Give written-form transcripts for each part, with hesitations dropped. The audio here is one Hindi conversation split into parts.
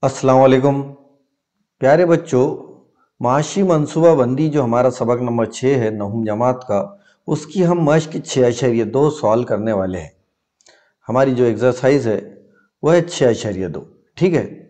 अस्सलाम वालेकुम प्यारे बच्चों। माशी मनसूबाबंदी जो हमारा सबक नंबर 6 है नहुम जमात का, उसकी हम मश्क 6.2 सॉल्व करने वाले हैं। हमारी जो एक्सरसाइज है वह है 6.2। ठीक है,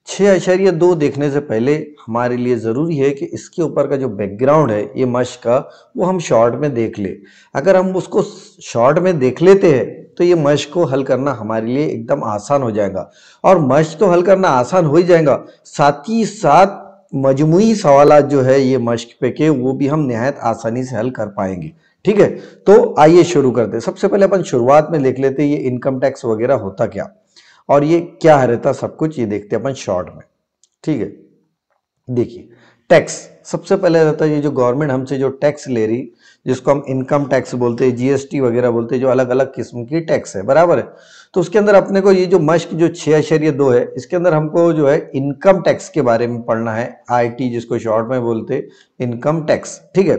6.2 देखने से पहले हमारे लिए ज़रूरी है कि इसके ऊपर का जो बैकग्राउंड है ये मश्क का, वो हम शॉर्ट में देख ले। अगर हम उसको शॉर्ट में देख लेते हैं तो ये मश्क को हल करना हमारे लिए एकदम आसान हो जाएगा। और मश्क तो हल करना आसान हो ही जाएगा, साथ ही साथ मजमूई सवालात जो है ये मश्क पे के, वो भी हम निहायत आसानी से हल कर पाएंगे। ठीक है, तो आइए शुरू करते हैं। सबसे पहले अपन शुरुआत में देख लेते हैं ये इनकम टैक्स वगैरह होता क्या और ये क्या रहता सब कुछ, ये देखते हैं अपन शॉर्ट में। ठीक है, देखिए टैक्स सबसे पहले रहता है ये जो गवर्नमेंट हमसे जो टैक्स ले रही, जिसको हम इनकम टैक्स बोलते हैं, जीएसटी वगैरह बोलते हैं, जो अलग अलग किस्म की टैक्स है, बराबर है। तो उसके अंदर अपने को ये जो मश्क जो 6.2 है, इसके अंदर हमको जो है इनकम टैक्स के बारे में पढ़ना है, आईटी जिसको शॉर्ट में बोलते हैं इनकम टैक्स। ठीक है,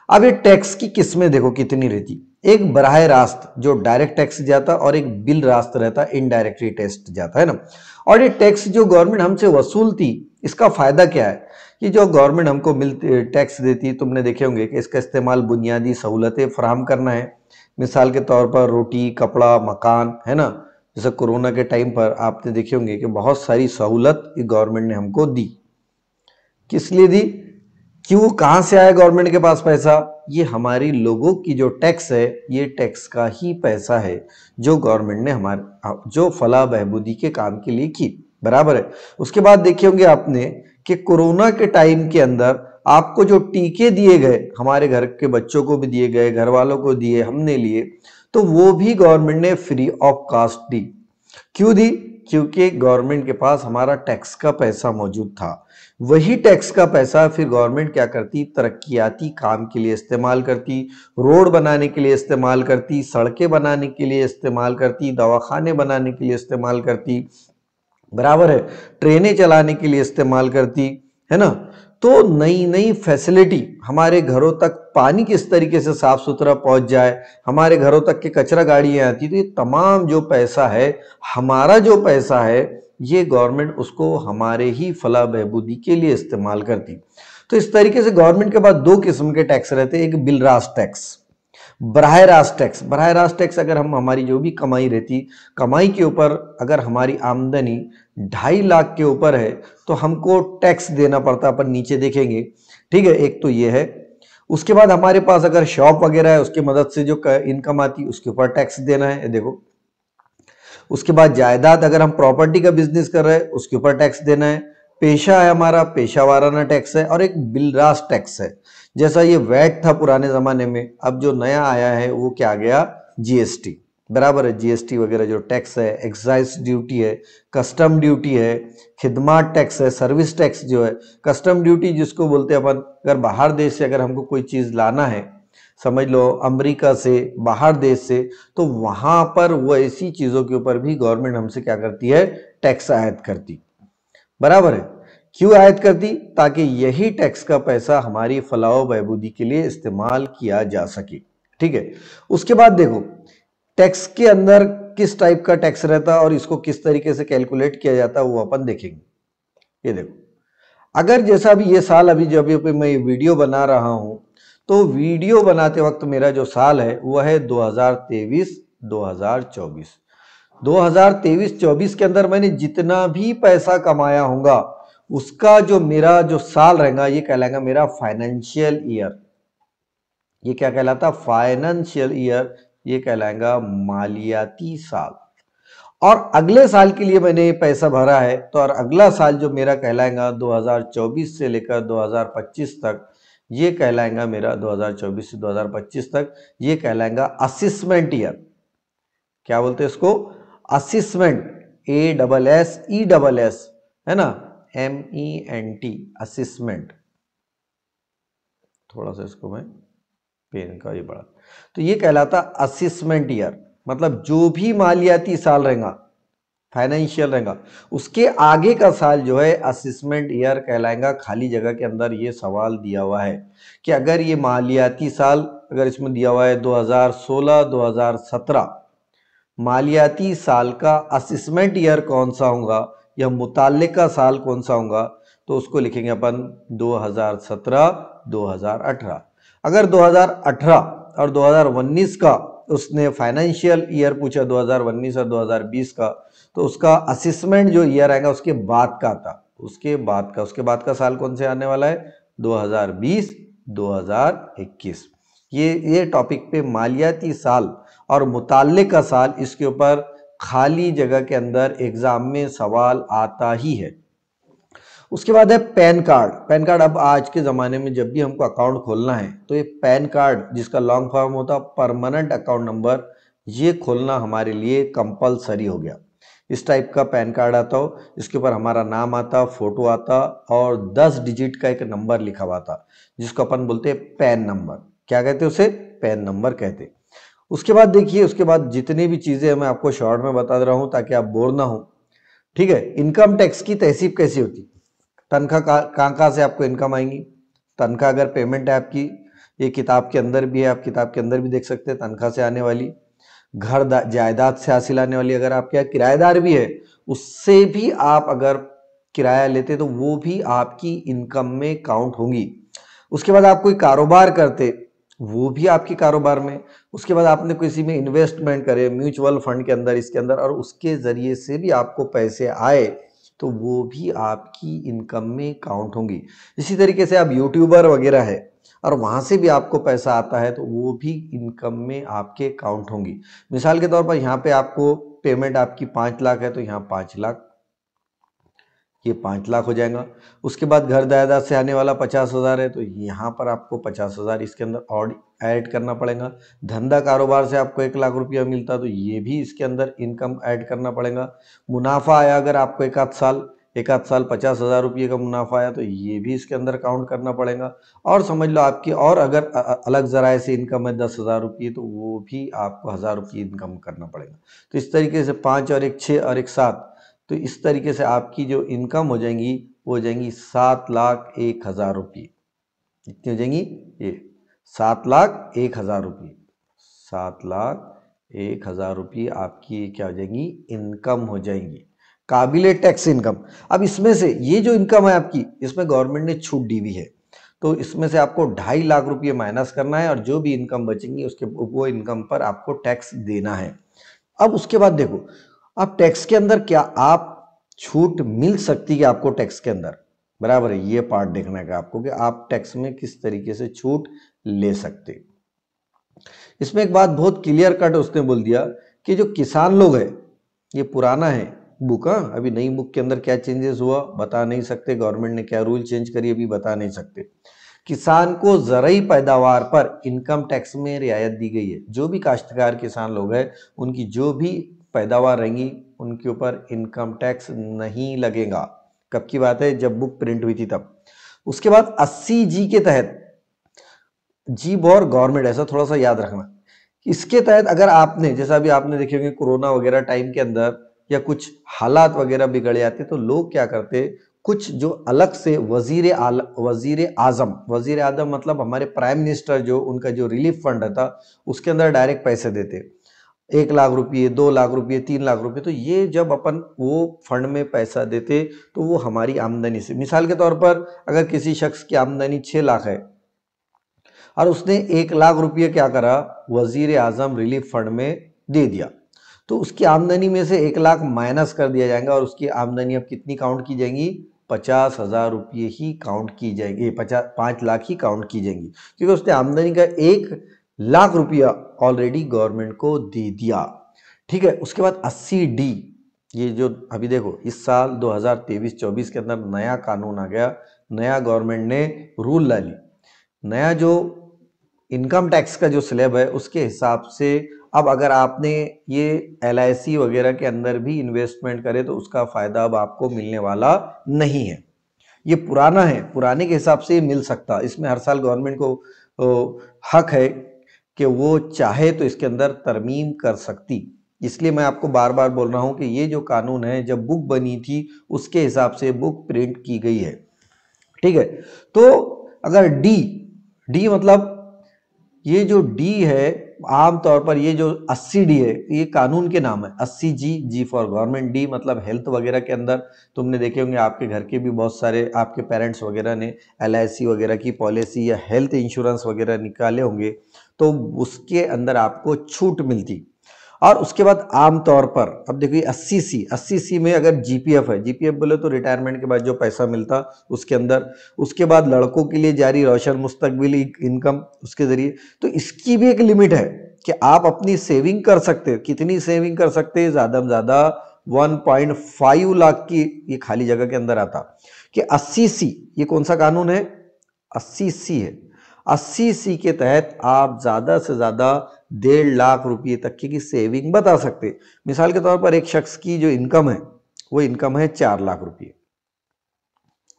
अब ये टैक्स की किस्में देखो कितनी रहती। एक बराह रास्त जो डायरेक्ट टैक्स जाता और एक बिल रास्त रहता इनडायरेक्टली टैक्स जाता है ना। और ये टैक्स जो गवर्नमेंट हमसे वसूलती, इसका फायदा क्या है कि जो गवर्नमेंट हमको मिलती टैक्स देती, तुमने देखे होंगे कि इसका इस्तेमाल बुनियादी सहूलतें फराहम करना है। मिसाल के तौर पर रोटी, कपड़ा, मकान, है ना। जैसे कोरोना के टाइम पर आपने देखे होंगे कि बहुत सारी सहूलत गवर्नमेंट ने हमको दी। किस लिए दी, क्यों, कहां से आया गवर्नमेंट के पास पैसा? ये हमारी लोगों की जो टैक्स है, ये टैक्स का ही पैसा है जो गवर्नमेंट ने हमारे जो फलाह बहबूदी के काम के लिए की, बराबर है। उसके बाद देखे होंगे आपने कि कोरोना के टाइम के अंदर आपको जो टीके दिए गए, हमारे घर के बच्चों को भी दिए गए, घर वालों को दिए, हमने लिए, तो वो भी गवर्नमेंट ने फ्री ऑफ कॉस्ट दी। क्यों दी? क्योंकि गवर्नमेंट के पास हमारा टैक्स का पैसा मौजूद था। वही टैक्स का पैसा फिर गवर्नमेंट क्या करती, तरक्कियाती काम के लिए इस्तेमाल करती, रोड बनाने के लिए इस्तेमाल करती, सड़कें बनाने के लिए इस्तेमाल करती, दवाखाने बनाने के लिए इस्तेमाल करती, बराबर है, ट्रेनें चलाने के लिए इस्तेमाल करती, है ना। तो नई नई फैसिलिटी, हमारे घरों तक पानी किस तरीके से साफ सुथरा पहुंच जाए, हमारे घरों तक के कचरा गाड़ियां आती, तो ये तमाम जो पैसा है, हमारा जो पैसा है, ये गवर्नमेंट उसको हमारे ही फलाह बहबूदी के लिए इस्तेमाल करती। तो इस तरीके से गवर्नमेंट के पास दो किस्म के टैक्स रहते हैं, एक बिल रास्त टैक्स, बराह रास्त टैक्स। बराह रास्त टैक्स अगर हम हमारी जो भी कमाई रहती, कमाई के ऊपर अगर हमारी आमदनी 2.5 लाख के ऊपर है तो हमको टैक्स देना पड़ता, अपन नीचे देखेंगे। ठीक है, एक तो ये है। उसके बाद हमारे पास अगर शॉप वगैरह है, उसकी मदद से जो इनकम आती, उसके ऊपर टैक्स देना है, देखो। उसके बाद जायदाद, अगर हम प्रॉपर्टी का बिजनेस कर रहे हैं, उसके ऊपर टैक्स देना है। पेशा है हमारा, पेशा वाराना टैक्स है। और एक बिलरास टैक्स है, जैसा ये वैट था पुराने जमाने में, अब जो नया आया है वो क्या आ गया, जीएसटी, बराबर है। जीएसटी वगैरह जो टैक्स है, एक्साइज ड्यूटी है, कस्टम ड्यूटी है, खिदमात टैक्स है, सर्विस टैक्स जो है। कस्टम ड्यूटी जिसको बोलते हैं अपन, अगर बाहर देश से अगर हमको कोई चीज लाना है, समझ लो अमेरिका से, बाहर देश से, तो वहां पर वो ऐसी चीजों के ऊपर भी गवर्नमेंट हमसे क्या करती है, टैक्स आयत करती, बराबर है। क्यों आयत करती? ताकि यही टैक्स का पैसा हमारी फलाह बहबूदी के लिए इस्तेमाल किया जा सके। ठीक है, उसके बाद देखो टैक्स के अंदर किस टाइप का टैक्स रहता और इसको किस तरीके से कैलकुलेट किया जाता है, वो अपन देखेंगे। ये देखो, अगर जैसा अभी ये साल, अभी जब मैं ये वीडियो बना रहा हूं, तो वीडियो बनाते वक्त मेरा जो साल है वो है 2023-2024। 2023-24 के अंदर मैंने जितना भी पैसा कमाया होगा, उसका जो मेरा जो साल रहेगा, ये कहलाएगा मेरा फाइनेंशियल ईयर। ये क्या कहलाता? Financial year. ये कहलाएगा मालियाती साल। और अगले साल के लिए मैंने पैसा भरा है, तो और अगला साल जो मेरा कहलाएगा 2024 से लेकर 2025 तक, ये कहलाएगा मेरा 2024 से 2025 तक, ये कहलाएगा असेसमेंट ईयर। क्या बोलते हैं इसको? असेसमेंट, ASSESS, है ना, MENT, असेसमेंट। थोड़ा सा इसको मैं पेन का ये बड़ा, तो ये कहलाता असेसमेंट ईयर। मतलब जो भी मालियाती साल रहेगा, फाइनेंशियल रहेगा, उसके आगे का साल जो है असेसमेंट ईयर कहलाएगा। खाली जगह के अंदर ये सवाल दिया हुआ है कि अगर ये मालियाती साल, अगर इसमें दिया हुआ है 2016-2017, मालियाती साल का असेसमेंट ईयर कौन सा होगा, या मुताल्लिका साल कौन सा होगा, तो उसको लिखेंगे अपन 2017-2018। अगर 2018 और 2019 का उसने फाइनेंशियल ईयर पूछा 2019 और 2020 का, तो उसका असेसमेंट जो ईयर आएगा उसके बाद का था, उसके बाद का साल कौन से आने वाला है, 2020-2021। ये टॉपिक पे मालियाती साल और मुताल्लिका साल, इसके ऊपर खाली जगह के अंदर एग्जाम में सवाल आता ही है। उसके बाद है पैन कार्ड। पैन कार्ड अब आज के ज़माने में जब भी हमको अकाउंट खोलना है तो ये पैन कार्ड, जिसका लॉन्ग फॉर्म होता है परमानेंट अकाउंट नंबर, ये खोलना हमारे लिए कंपलसरी हो गया। इस टाइप का पैन कार्ड आता हो, इसके ऊपर हमारा नाम आता, फोटो आता और 10 डिजिट का एक नंबर लिखा हुआ था, जिसको अपन बोलते हैं पैन नंबर। क्या कहते हैं उसे, पैन नंबर कहते। उसके बाद देखिए, उसके बाद जितनी भी चीज़ें मैं आपको शॉर्ट में बता दे रहा हूँ ताकि आप बोर ना हो। ठीक है, इनकम टैक्स की तहसीब कैसी होती, तनख्वाह कहाँ से आपको इनकम आएंगी, तनख्वाह अगर पेमेंट है आपकी, ये किताब के अंदर भी है, आप किताब के अंदर भी देख सकते हैं, तनख्वाह से आने वाली, घर जायदाद से हासिल आने वाली, अगर आपके यहाँ किराएदार भी है उससे भी आप अगर किराया लेते तो वो भी आपकी इनकम में काउंट होंगी। उसके बाद आप कोई कारोबार करते, वो भी आपके कारोबार में। उसके बाद आपने किसी में इन्वेस्टमेंट करे म्यूचुअल फंड के अंदर, इसके अंदर, और उसके जरिए से भी आपको पैसे आए तो वो भी आपकी इनकम में काउंट होंगी। इसी तरीके से आप यूट्यूबर वगैरह है और वहाँ से भी आपको पैसा आता है तो वो भी इनकम में आपके काउंट होंगी। मिसाल के तौर पर यहाँ पे आपको पेमेंट आपकी 5 लाख है तो यहाँ 5 लाख, ये 5 लाख हो जाएगा। उसके बाद घर जायदाद से आने वाला 50,000 है तो यहाँ पर आपको 50,000 इसके अंदर और ऐड करना पड़ेगा। धंधा कारोबार से आपको 1 लाख रुपया मिलता तो ये भी इसके अंदर इनकम ऐड करना पड़ेगा। मुनाफा आया अगर आपको एक आध साल 50,000 रुपये का मुनाफा आया तो ये भी इसके अंदर काउंट करना पड़ेगा। और समझ लो आपकी, और अगर अलग जराए से इनकम है 10,000 रुपये तो वो भी आपको 1,000 रुपये इनकम करना पड़ेगा। तो इस तरीके से 5 और 1 6 और 1 7, तो इस तरीके से आपकी जो इनकम हो जाएंगी वो हो जाएंगी 7,01,000 रुपये। कितनी हो जाएंगी, ये 7,01,000 रुपये, 7,01,000 रुपये आपकी क्या हो जाएंगी, इनकम हो जाएंगी, काबिले टैक्स इनकम। अब इसमें से ये जो इनकम है आपकी, इसमें गवर्नमेंट ने छूट दी हुई है, तो इसमें से आपको 2.5 लाख रुपये माइनस करना है और जो भी इनकम बचेंगी उसके वो इनकम पर आपको टैक्स देना है। अब उसके बाद देखो, अब टैक्स के अंदर क्या आप छूट मिल सकती है आपको टैक्स के अंदर, बराबर है, ये पार्ट देखना है आपको कि आप टैक्स में किस तरीके से छूट ले सकते। इसमें एक बात बहुत क्लियर कट उसने बोल दिया कि जो किसान लोग है, ये पुराना है बुक, अभी नई बुक के अंदर क्या चेंजेस हुआ बता नहीं सकते, गवर्नमेंट ने क्या रूल चेंज करी अभी बता नहीं सकते। किसान को ज़रई पैदावार पर इनकम टैक्स में रियायत दी गई है। जो भी काश्तकार किसान लोग हैं उनकी जो भी पैदावार रहेंगी उनके ऊपर इनकम टैक्स नहीं लगेगा। कब की बात है, जब बुक प्रिंट हुई थी तब। उसके बाद 80G के तहत, जी और गवर्नमेंट, ऐसा थोड़ा सा याद रखना, इसके तहत अगर आपने, जैसा भी आपने देखे होंगे कोरोना वगैरह टाइम के अंदर या कुछ हालात वगैरह बिगड़ जाते तो लोग क्या करते, कुछ जो अलग से वजीर आजम मतलब हमारे प्राइम मिनिस्टर, जो उनका जो रिलीफ फंड था उसके अंदर डायरेक्ट पैसे देते, 1 लाख रुपये, 2 लाख रुपये, 3 लाख रुपये। तो ये जब अपन वो फंड में पैसा देते तो वो हमारी आमदनी से, मिसाल के तौर पर अगर किसी शख्स की आमदनी 6 लाख है और उसने 1 लाख रुपये क्या करा, वजीर आजम रिलीफ फंड में दे दिया, तो उसकी आमदनी में से 1 लाख माइनस कर दिया जाएगा और उसकी आमदनी अब कितनी काउंट की जाएंगी, 50,000 रुपये ही काउंट की जाएगी, 5 लाख ही काउंट की जाएंगी, क्योंकि उसने आमदनी का 1 लाख रुपया ऑलरेडी गवर्नमेंट को दे दिया। ठीक है, उसके बाद 80D, ये जो अभी देखो इस साल 2023-24 के अंदर नया कानून आ गया, नया गवर्नमेंट ने रूल ला ली, नया जो इनकम टैक्स का जो स्लैब है उसके हिसाब से अब अगर आपने ये LIC वगैरह के अंदर भी इन्वेस्टमेंट करे तो उसका फायदा अब आपको मिलने वाला नहीं है। ये पुराना है, पुराने के हिसाब से मिल सकता, इसमें हर साल गवर्नमेंट को हक है कि वो चाहे तो इसके अंदर तरमीम कर सकती। इसलिए मैं आपको बार बार बोल रहा हूं कि ये जो कानून है जब बुक बनी थी उसके हिसाब से बुक प्रिंट की गई है। ठीक है, तो अगर डी मतलब ये जो डी है आमतौर पर ये जो 80D है ये कानून के नाम है। 80G, G for government, D मतलब हेल्थ वगैरह के अंदर तुमने देखे होंगे आपके घर के भी बहुत सारे आपके पेरेंट्स वगैरह ने LIC वगैरह की पॉलिसी या हेल्थ इंश्योरेंस वगैरह निकाले होंगे, तो उसके अंदर आपको छूट मिलती। और उसके बाद आमतौर पर अब देखिए 80C में अगर GPF है, GPF बोले तो रिटायरमेंट के बाद जो पैसा मिलता उसके अंदर, उसके बाद लड़कों के लिए जारी रोशन मुस्तकबिल इनकम उसके जरिए, तो इसकी भी एक लिमिट है कि आप अपनी सेविंग कर सकते हैं। कितनी सेविंग कर सकते हैं? ज्यादा में ज्यादा 1.5 लाख की, ये खाली जगह के अंदर आता कि 80C, ये कौन सा कानून है? 80C है। 80C के तहत आप ज्यादा से ज्यादा 1.5 लाख रुपए तक की सेविंग बता सकते। मिसाल के तौर पर एक शख्स की जो इनकम है वो इनकम है 4 लाख रुपए।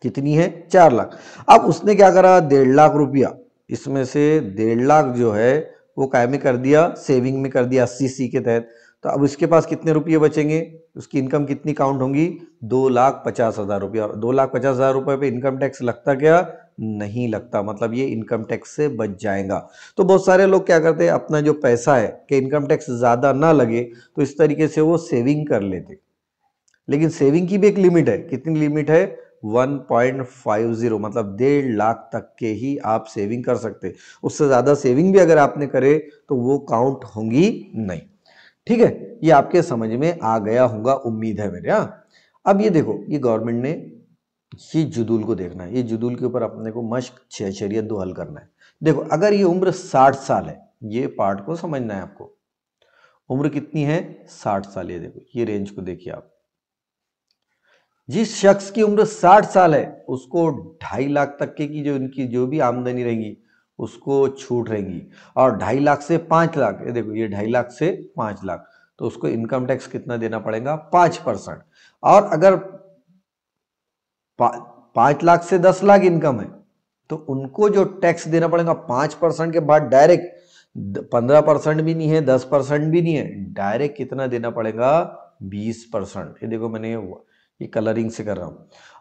कितनी है? 4 लाख। अब उसने क्या करा? 1.5 लाख रुपया, इसमें से 1.5 लाख जो है वो काय में कर दिया? सेविंग में कर दिया 80C के तहत। तो अब इसके पास कितने रुपये बचेंगे? उसकी इनकम कितनी काउंट होंगी? 2,50,000 रुपये। और 2,50,000 रुपये पे इनकम टैक्स लगता क्या? नहीं लगता, मतलब ये इनकम टैक्स से बच जाएगा। तो बहुत सारे लोग क्या करते हैं, अपना जो पैसा है कि इनकम टैक्स ज्यादा ना लगे तो इस तरीके से वो सेविंग कर लेते। लेकिन सेविंग की भी एक लिमिट है। कितनी लिमिट है? 1.50, मतलब 1.5 लाख तक के ही आप सेविंग कर सकते। उससे ज्यादा सेविंग भी अगर आपने करे तो वो काउंट होंगी नहीं। ठीक है, ये आपके समझ में आ गया होगा, उम्मीद है मेरे। अब ये देखो, ये गवर्नमेंट ने ये जुदूल को देखना है। ये जुदूल के ऊपर अपने को मश्क 6.2 हल करना है। देखो, अगर ये उम्र 60 साल है, ये पार्ट को समझना है आपको। उम्र कितनी है? 60 साल। ये देखो, ये रेंज को देखिए आप। जिस शख्स की उम्र 60 साल है उसको 2.5 लाख तक की जो इनकी जो भी आमदनी रहेगी उसको छूट रहेगी। और 2.5 लाख से 5 लाख, ये देखो, ये 2.5 लाख से 5 लाख, तो उसको इनकम टैक्स कितना देना पड़ेगा? 5%। और अगर 5 लाख से 10 लाख इनकम है तो उनको जो टैक्स देना पड़ेगा 5% के बाद डायरेक्ट 15% भी नहीं है, 10% भी नहीं है, डायरेक्ट कितना देना पड़ेगा? 20%। ये देखो, मैंने ये कलरिंग से कर रहा हूं।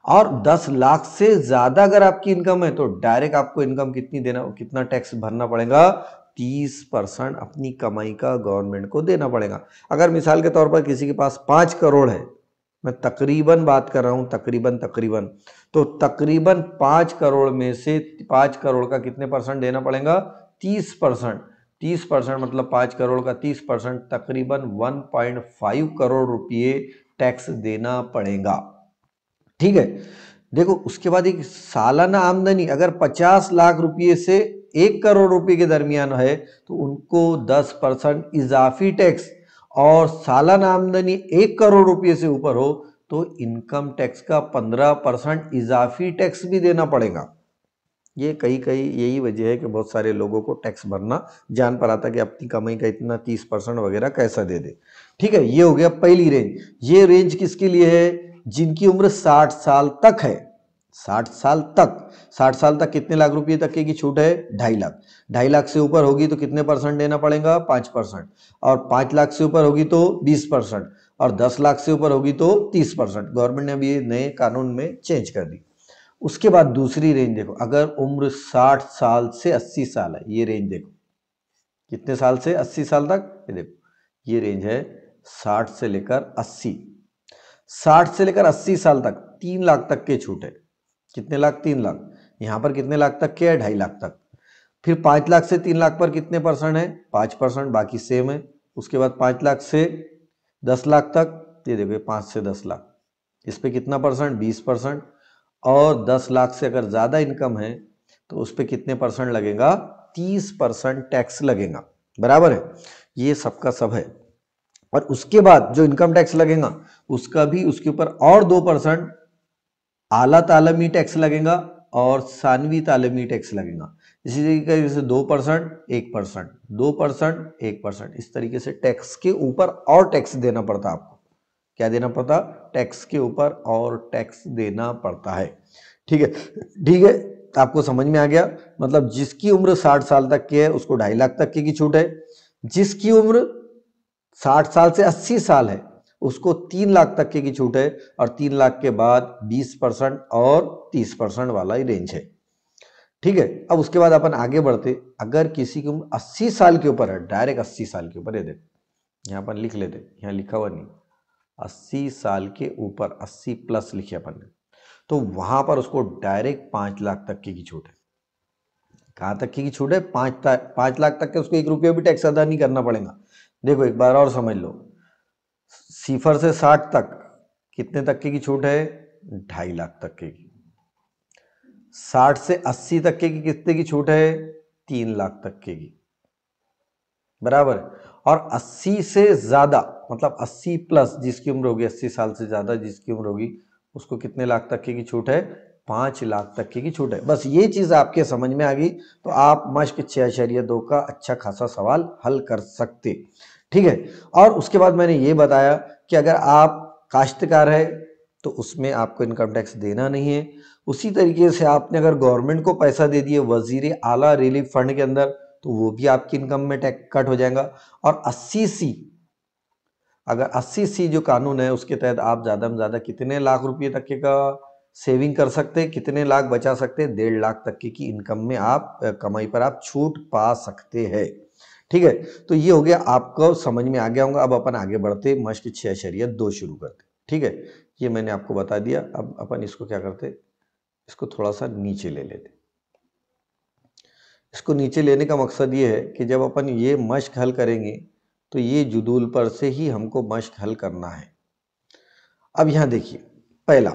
और 10 लाख से ज्यादा अगर आपकी इनकम है तो डायरेक्ट आपको इनकम कितनी देना, कितना टैक्स भरना पड़ेगा? 30% अपनी कमाई का गवर्नमेंट को देना पड़ेगा। अगर मिसाल के तौर पर किसी के पास 5 करोड़ है, मैं तकरीबन बात कर रहा हूं, तकरीबन, तो तकरीबन 5 करोड़ में से 5 करोड़ का कितने परसेंट देना पड़ेगा? 30%। 30% मतलब 5 करोड़ का 30%, तकरीबन 1.5 करोड़ रुपये टैक्स देना पड़ेगा। ठीक है, देखो, उसके बाद एक सालाना आमदनी अगर 50 लाख रुपये से 1 करोड़ रुपए के दरमियान है तो उनको 10% इजाफी टैक्स, और सालाना आमदनी 1 करोड़ रुपये से ऊपर हो तो इनकम टैक्स का 15% इजाफी टैक्स भी देना पड़ेगा। ये कई यही वजह है कि बहुत सारे लोगों को टैक्स भरना जान पर आता कि अपनी कमाई का इतना 30% वगैरह कैसा दे दे। ठीक है, ये हो गया पहली रेंज। ये रेंज किसके लिए है? जिनकी उम्र 60 साल तक है। 60 साल तक, 60 साल तक कितने लाख रुपए तक की छूट है? 2.5 लाख। 2.5 लाख से ऊपर होगी तो कितने परसेंट देना पड़ेगा? 5%। और 5 लाख से ऊपर होगी तो 20%। और 10 लाख से ऊपर होगी तो 30%। गवर्नमेंट ने अभी ये नए कानून में चेंज कर दी। उसके बाद दूसरी रेंज देखो, अगर उम्र 60 साल से 80 साल है, ये रेंज देखो, कितने साल से 80 साल तक? ये देखो, ये रेंज है 60 से लेकर 80। 60 से लेकर 80 साल तक 3 लाख तक के छूट है। कितने लाख? 3 लाख। यहां पर कितने लाख तक के है? 2.5 लाख तक। फिर 5 लाख से 3 लाख पर कितने परसेंट है? 5%, बाकी सेम है। उसके बाद 5 लाख से 10 लाख तक, ये देखो, 5 से 10 लाख, इस पे कितना परसेंट? 20%। और 10 लाख से अगर ज्यादा इनकम है तो उस पर कितने परसेंट लगेगा? 30% टैक्स लगेगा। बराबर है, ये सबका सब है। और उसके बाद जो इनकम टैक्स लगेगा उसका भी उसके ऊपर और 2% आला तालमी टैक्स लगेगा और सानवी तालमी टैक्स लगेगा। इसी तरीके से 2%, 1%, 2%, 1%, इस तरीके से टैक्स के ऊपर और टैक्स देना पड़ता आपको। क्या देना पड़ता? टैक्स के ऊपर और टैक्स देना पड़ता है। ठीक है, ठीक है, आपको समझ में आ गया। मतलब जिसकी उम्र 60 साल तक की है उसको 2.5 लाख तक की छूट है। जिसकी उम्र 60 साल से 80 साल है उसको 3 लाख तक की छूट है। और 3 लाख के बाद 20% और 30% वाला ही रेंज है। ठीक है। अब उसके बाद अपन आगे बढ़ते, अगर किसी की उम्र 80 साल के ऊपर है, डायरेक्ट 80 साल के ऊपर, ये देखो यहाँ अपन लिख लेते, यहाँ लिखा हुआ नहीं, 80 साल के ऊपर, 80 प्लस लिखे अपन ने, तो वहां पर उसको डायरेक्ट 5 लाख तक की छूट है। कहाँ तक की छूट है? 5 लाख तक के, उसको 1 रुपया भी टैक्स अदा नहीं करना पड़ेगा। देखो एक बार और समझ लो, 0 से 60 तक कितने तक की छूट है? 2.5 लाख तक की। 60 से 80 तक की कितने की छूट है? 3 लाख तक की, बराबर। और 80 से ज्यादा मतलब 80 प्लस जिसकी उम्र होगी, 80 साल से ज्यादा जिसकी उम्र होगी, उसको कितने लाख तक की छूट है? 5 लाख तक की छूट है। बस ये चीज आपके समझ में आ गई तो आप मश्क 6.2 का अच्छा खासा सवाल हल कर सकते, ठीक है। और उसके बाद मैंने ये बताया कि अगर आप काश्तकार है तो उसमें आपको इनकम टैक्स देना नहीं है। उसी तरीके से आपने अगर गवर्नमेंट को पैसा दे दिए वजीर आला रिलीफ फंड के अंदर, तो वो भी आपकी इनकम में टैक्स कट हो जाएगा। और 80C, अगर 80C जो कानून है उसके तहत आप ज्यादा में ज्यादा कितने लाख रुपए तक के का सेविंग कर सकते हैं, कितने लाख बचा सकते हैं? 1.5 लाख तक की इनकम में आप कमाई पर आप छूट पा सकते हैं, ठीक है। तो ये हो गया, आपको समझ में आ गया होगा। अब अपन आगे बढ़ते, मश्क 6.2 शुरू करते, ठीक है। ये मैंने आपको बता दिया। अब अपन इसको क्या करते, इसको थोड़ा सा नीचे ले लेते। इसको नीचे लेने का मकसद ये है कि जब अपन ये मश्क हल करेंगे तो ये जुदूल पर से ही हमको मश्क हल करना है। अब यहां देखिए पहला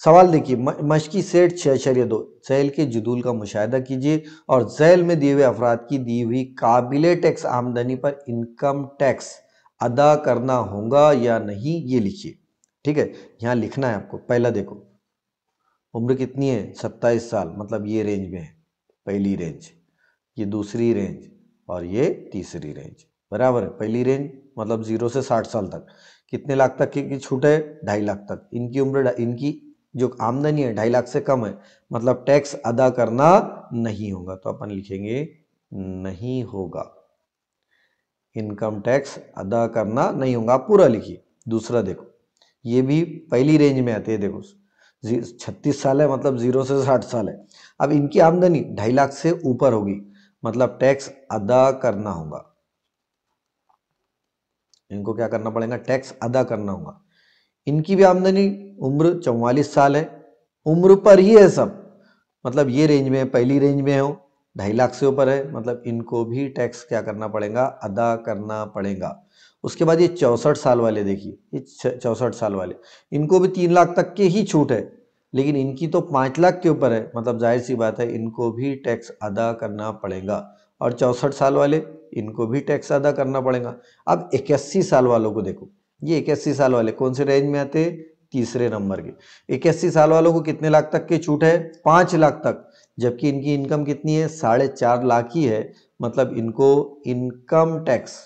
सवाल, देखिए मश्की सेट 6.2, झैल के जुदूल का मुशाहिदा कीजिए और झैल में दिए हुए अफराद की दी हुई काबिले टैक्स आमदनी पर इनकम टैक्स अदा करना होगा या नहीं, ये लिखिए, ठीक है। यहां लिखना है आपको। पहला देखो, उम्र कितनी है? 27 साल, मतलब ये रेंज में है, पहली रेंज, ये दूसरी रेंज और ये तीसरी रेंज, बराबर है। पहली रेंज मतलब 0 से 60 साल तक कितने लाख तक की छूट है? 2.5 लाख तक। इनकी उम्र, इनकी जो आमदनी है 2.5 लाख से कम है, मतलब टैक्स अदा करना नहीं होगा। तो अपन लिखेंगे नहीं होगा, इनकम टैक्स अदा करना नहीं होगा, आप पूरा लिखिए। दूसरा देखो, ये भी पहली रेंज में आते हैं, देखो 36 साल है, मतलब 0 से 60 साल है। अब इनकी आमदनी 2.5 लाख से ऊपर होगी, मतलब टैक्स अदा करना होगा, इनको क्या करना पड़ेगा? टैक्स अदा करना होगा। इनकी भी आमदनी, उम्र 44 साल है, उम्र पर ही है सब, मतलब ये रेंज में, पहली रेंज में हो, 2.5 लाख से ऊपर है, मतलब इनको भी टैक्स क्या करना पड़ेगा? अदा करना पड़ेगा। उसके बाद ये 64 साल वाले, देखिए ये 64 साल वाले, इनको भी 3 लाख तक की ही छूट है, लेकिन इनकी तो 5 लाख के ऊपर है, मतलब जाहिर सी बात है इनको भी टैक्स अदा करना पड़ेगा। और 64 साल वाले, इनको भी टैक्स अदा करना पड़ेगा। अब 81 साल वालों को देखो, ये 81 साल वाले कौन से रेंज में आते? तीसरे नंबर के। 81 साल वालों को कितने लाख तक की छूट है? 5 लाख तक, जबकि इनकी इनकम कितनी है? 4.5 लाख ही है, मतलब इनको इनकम टैक्स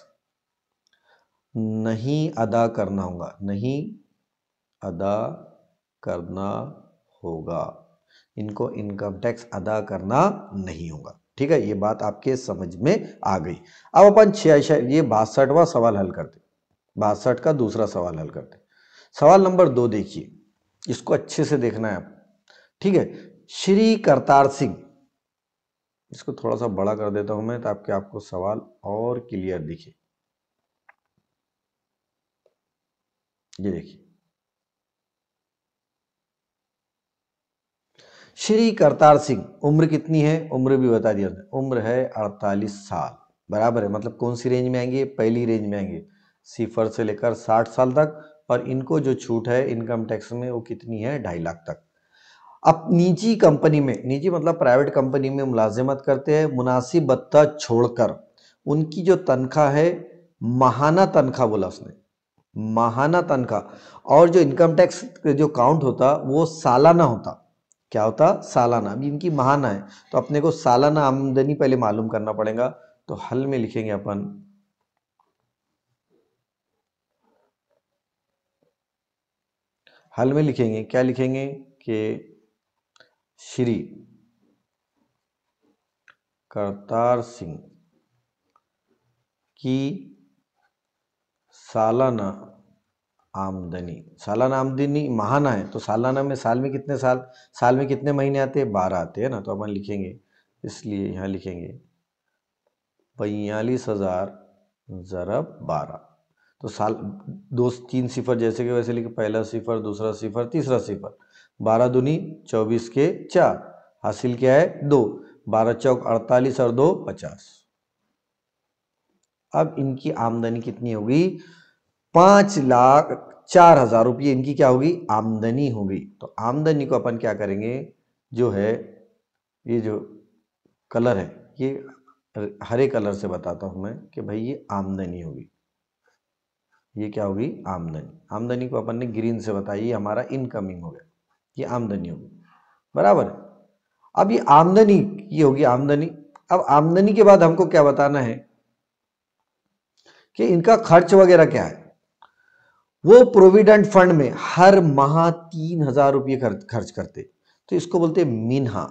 नहीं अदा करना होगा, नहीं अदा करना होगा, इनको इनकम टैक्स अदा करना नहीं होगा, ठीक है। ये बात आपके समझ में आ गई। अब अपन 62वां सवाल हल करते, 62 का दूसरा सवाल हल करते। सवाल नंबर 2 देखिए, इसको अच्छे से देखना है आप, ठीक है। श्री करतार सिंह, इसको थोड़ा सा बड़ा कर देता हूं मैं ताकि आपको सवाल और क्लियर दिखे। ये देखिए, श्री करतार सिंह, उम्र कितनी है? उम्र भी बता दिया, उम्र है 48 साल, बराबर है। मतलब कौन सी रेंज में आएंगे? पहली रेंज में आएंगे, 0 से लेकर 60 साल तक। और इनको जो छूट है इनकम टैक्स में वो कितनी है? 2.5 लाख तक। अब निजी कंपनी में, निजी मतलब प्राइवेट कंपनी में मुलाजिमत करते हैं, मुनासिब भत्ता छोड़कर उनकी जो तनख्वाह है, माहाना तनख्वाह बोला उसने, माहाना तनख्वाह। और जो इनकम टैक्स जो काउंट होता वो सालाना होता, क्या होता? सालाना। अभी इनकी माहाना है तो अपने को सालाना आमदनी पहले मालूम करना पड़ेगा। तो हल में लिखेंगे अपन, हल में लिखेंगे क्या लिखेंगे कि श्री करतार सिंह की सालाना आमदनी, सालाना आमदनी महाना है तो सालाना में साल में कितने साल में कितने महीने आते हैं, 12 आते हैं ना, तो अपन लिखेंगे, इसलिए यहाँ लिखेंगे 42,000 ज़रब 12। तो साल दो तीन सिफर जैसे कि वैसे लिखे, पहला सिफर, दूसरा सिफर, तीसरा सिफर, 12 दूनी 24 के 4, हासिल क्या है 2, 12 चौक 48 और 2 50। अब इनकी आमदनी कितनी होगी, 5,04,000 रुपये इनकी क्या होगी, आमदनी होगी। तो आमदनी को अपन क्या करेंगे, जो है ये जो कलर है ये हरे कलर से बताता हूं मैं कि भाई ये आमदनी होगी, ये क्या होगी, आमदनी। आमदनी को अपन ने ग्रीन से बताया, ये हमारा इनकमिंग हो गया, ये आमदनी होगी, बराबर। अब ये आमदनी, ये होगी आमदनी। अब आमदनी के बाद हमको क्या बताना है कि इनका खर्च वगैरह क्या है। वो प्रोविडेंट फंड में हर माह 3,000 रुपये खर्च करते, तो इसको बोलते हैं मिन्हा।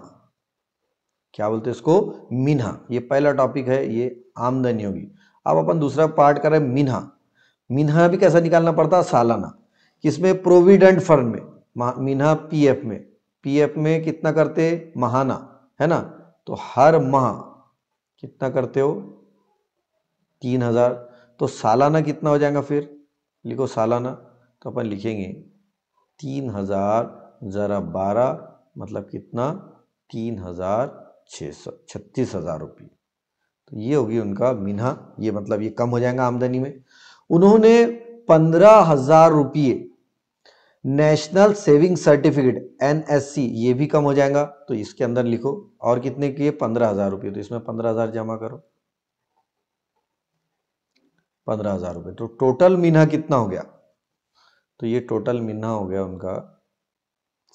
क्या बोलते हैं इसको, मिन्हा। ये पहला टॉपिक है, ये आमदनी होगी। अब अपन दूसरा पार्ट कर रहे हैं मिन्हा। मिन्हा भी कैसा निकालना पड़ता है, सालाना। किसमें, प्रोविडेंट फंड में। मिन्हा पीएफ में, पीएफ में कितना करते, महाना, है ना। तो हर माह कितना करते हो, 3,000। तो सालाना कितना हो जाएगा, फिर लिखो सालाना। तो अपन लिखेंगे 3,000 ज़रा 12 मतलब कितना, 3,600, 36,000 रुपये। तो ये होगी उनका मिन्हा। ये मतलब ये कम हो जाएगा आमदनी में। उन्होंने 15,000 रुपये नेशनल सेविंग सर्टिफिकेट NSC, ये भी कम हो जाएगा, तो इसके अंदर लिखो। और कितने किए, 15,000 रुपये, तो इसमें 15,000 जमा करो, 15,000 रुपये। तो टोटल मिन्हा कितना हो गया, तो ये टोटल मिन्हा हो गया उनका,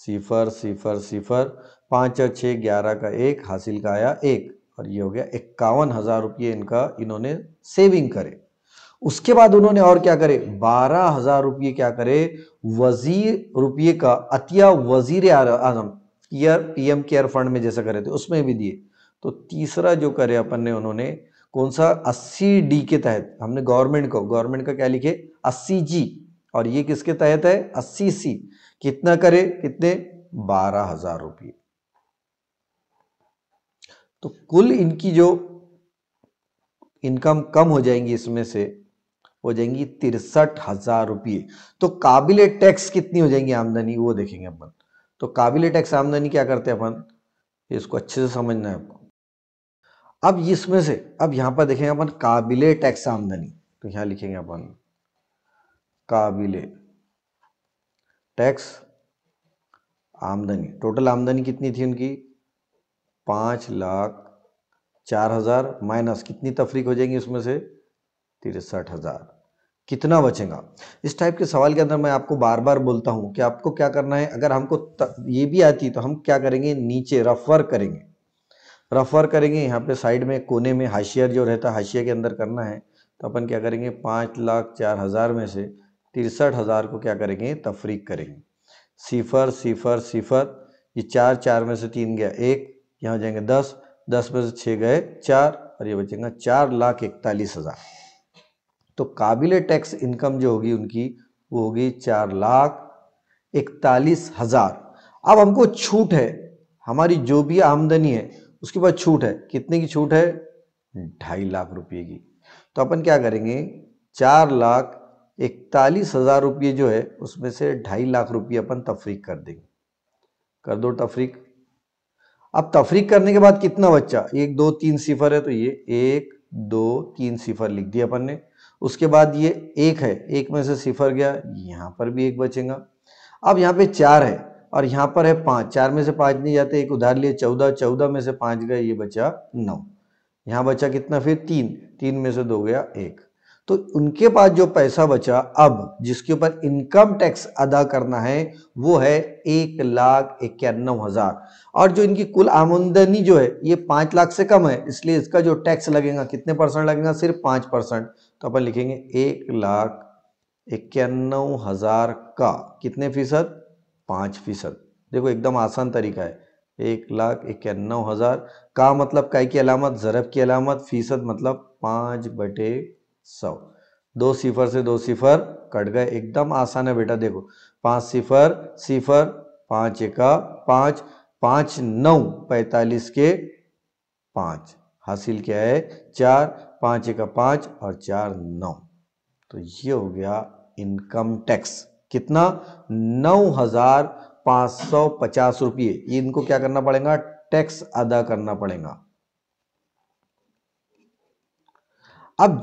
सिफर सिफर सिफर, 5 और 6 11 का 1, हासिल का आया 1, और ये हो गया 51,000 रुपये इनका, इन्होंने सेविंग करे। उसके बाद उन्होंने और क्या करे, 12,000 रुपये क्या करे, वजीर रुपये का अतिया वजीर आजम पीएम केयर फंड में जैसा करे थे उसमें भी दिए। तो तीसरा जो करे अपन ने, उन्होंने कौन सा, 80D के तहत हमने गवर्नमेंट का क्या लिखे, 80G, और ये किसके तहत है, 80C। कितना करे, कितने, 12,000 रुपये। तो कुल इनकी जो इनकम कम हो जाएंगी, इसमें से हो जाएंगी 63,000 रुपये। तो काबिले टैक्स कितनी हो जाएंगी आमदनी, वो देखेंगे अपन। तो काबिले टैक्स आमदनी क्या करते हैं अपन, इसको अच्छे से समझना है आपको। अब इसमें से, अब यहां पर देखेंगे अपन काबिले टैक्स आमदनी, तो यहां लिखेंगे अपन काबिले टैक्स आमदनी। टोटल आमदनी कितनी थी उनकी, 5,04,000 माइनस कितनी तफरीक हो जाएंगी उसमें से, 63,000। कितना बचेगा। इस टाइप के सवाल के अंदर मैं आपको बार बार बोलता हूं कि आपको क्या करना है, अगर हमको ये भी आती तो हम क्या करेंगे, नीचे रफ वर्क करेंगे, यहाँ पे साइड में कोने में हाशिया जो रहता है, हाशिया के अंदर करना है। तो अपन क्या करेंगे, 5,04,000 में से 63,000 को क्या करेंगे, तफरीक करेंगे, सिफर सिफर सिफर, ये 4 4 में से 3 गया 1, यहाँ हो जाएंगे 10, 10 में से 6 गए 4, और ये बचेगा 4,41,000। तो काबिले टैक्स इनकम जो होगी उनकी, वो होगी 4,41,000। अब हमको छूट है, हमारी जो भी आमदनी है उसके बाद छूट है, कितने की छूट है, 2.5 लाख रुपये की। तो अपन क्या करेंगे, 4,41,000 रुपये जो है उसमें से 2.5 लाख रुपये अपन तफरीक कर देंगे। कर दो तफरीक। अब तफरीक करने के बाद कितना बच्चा, 1 2 3 सिफर है, तो ये 1 2 3 सिफर लिख दिया अपन ने। उसके बाद ये 1 है, 1 में से सिफर गया, यहाँ पर भी 1 बचेगा। अब यहाँ पे 4 है और यहाँ पर है 5, 4 में से 5 नहीं जाते, एक उधार लिए 14, 14 में से 5 गए, ये बचा 9। यहाँ बचा कितना, फिर 3, 3 में से 2 गया 1। तो उनके पास जो पैसा बचा अब जिसके ऊपर इनकम टैक्स अदा करना है वो है 1,91,000। और जो इनकी कुल आमदनी जो है ये 5 लाख से कम है, इसलिए इसका जो टैक्स लगेगा कितने %, लगेगा सिर्फ 5%। तो अपन लिखेंगे 1,91,000 का कितने फीसद, 5%। देखो एकदम आसान तरीका है, 1,91,000 का मतलब काय की अलामत, ज़रब की अलामत, फीसद मतलब 5/100। 2 सिफर से 2 सिफर कट गए, एकदम आसान है बेटा। देखो 5 सिफर सिफर, 5 एका 5, 5 9 45 के 5, हासिल क्या है 4, 5 एका 5 और 4 9। तो ये हो गया इनकम टैक्स। कितना 9,550 रुपये। ये इनको क्या करना पड़ेगा, टैक्स अदा करना पड़ेगा। अब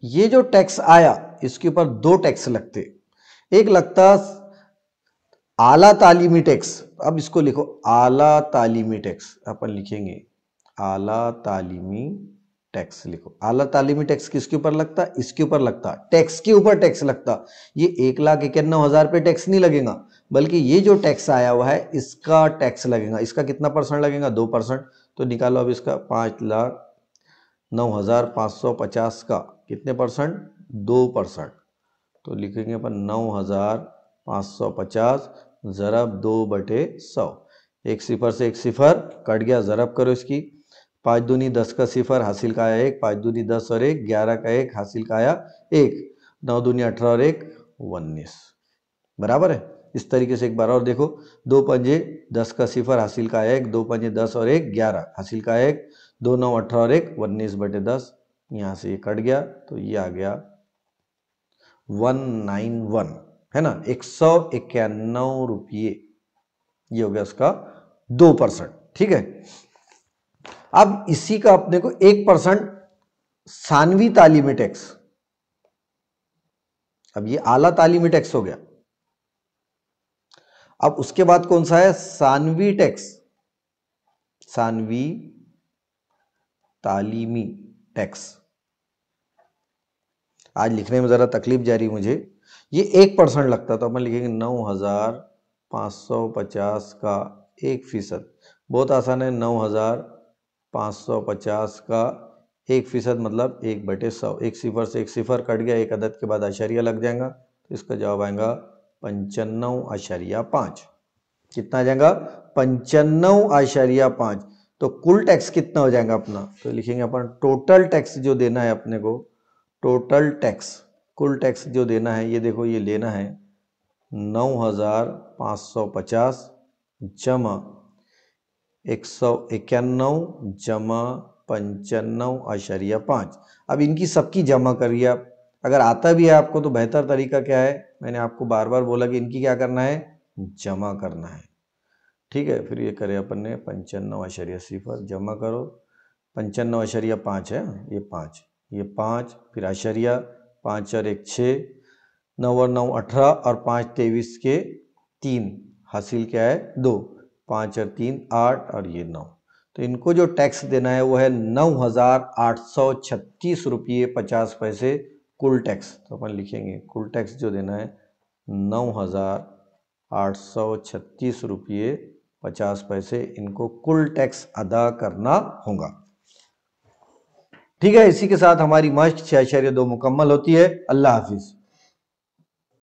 ये जो टैक्स आया इसके ऊपर दो टैक्स लगते। एक लगता आला तालीमी टैक्स। अब इसको लिखो आला तालीमी टैक्स, अपन लिखेंगे आला तालीमी टैक्स। लिखो आला तालीमी टैक्स किसके ऊपर लगता, इसके ऊपर लगता, टैक्स के ऊपर टैक्स लगता। ये 1,91,000 पे टैक्स नहीं लगेगा, बल्कि ये जो टैक्स आया हुआ है इसका टैक्स लगेगा। इसका कितना परसेंट लगेगा, 2%। तो निकालो अब इसका 5,09,550 का कितने परसेंट, 2%। तो लिखेंगे अपन 9,550 ज़रब 2/100। एक सिफर से एक सिफर कट गया, ज़रब करो इसकी। 5 दूनी 10 का सिफर, हासिल का आया 1, 5 दूनी 10 और 1 11 का 1, हासिल का आया 1, 9 दूनी 18 और 1 19, बराबर है। इस तरीके से एक बार और देखो, 2 पंजे 10 का सिफर, हासिल का आया 1, 2 पंजे 10 और 1 11, हासिल का 1, 2 9 18 और 1 19/10। यहाँ से ये कट गया तो ये आ गया 191, है ना, 191 रुपये। ये हो गया उसका 2%। ठीक है। अब इसी का अपने को 1% सानवी तालीमी टैक्स। अब ये आला तालीमी टैक्स हो गया। अब उसके बाद कौन सा है, सानवी टैक्स, सानवी तालीमी टैक्स। आज लिखने में जरा तकलीफ जा रही मुझे। ये 1% लगता, तो अपन लिखेंगे 9,550 का 1%। बहुत आसान है, 9,550 का 1% मतलब 1/100। एक सिफर से एक सिफर कट गया, एक अदद के बाद आशारिया लग जाएगा, तो इसका जवाब आएगा 95.5। कितना आ जाएगा, 95.5। तो कुल टैक्स कितना हो जाएगा अपना, तो लिखेंगे अपन टोटल टैक्स जो देना है अपने को, टोटल टैक्स, कुल टैक्स जो देना है, ये देखो ये लेना है 9,550 जमा 191 जमा 95.5। अब इनकी सबकी जमा करिए आप। अगर आता भी है आपको तो बेहतर तरीका क्या है, मैंने आपको बार बार बोला कि इनकी क्या करना है, जमा करना है। ठीक है, फिर ये करें अपन ने 95.0 जमा करो, 95.5 है, ये 5, ये 5, फिर आशरिया 5 और 1 6, 9 और 9 18 और 5 23 के 3, हासिल क्या है 2, 5 और 3 8 और ये 9। तो इनको जो टैक्स देना है वो है 9,836 रुपये 50 पैसे कुल टैक्स। तो अपन लिखेंगे कुल टैक्स जो देना है 9,836 रुपये 50 पैसे, इनको कुल टैक्स अदा करना होगा। ठीक है, इसी के साथ हमारी मश्क 6.2 मुकम्मल होती है। अल्लाह हाफिज।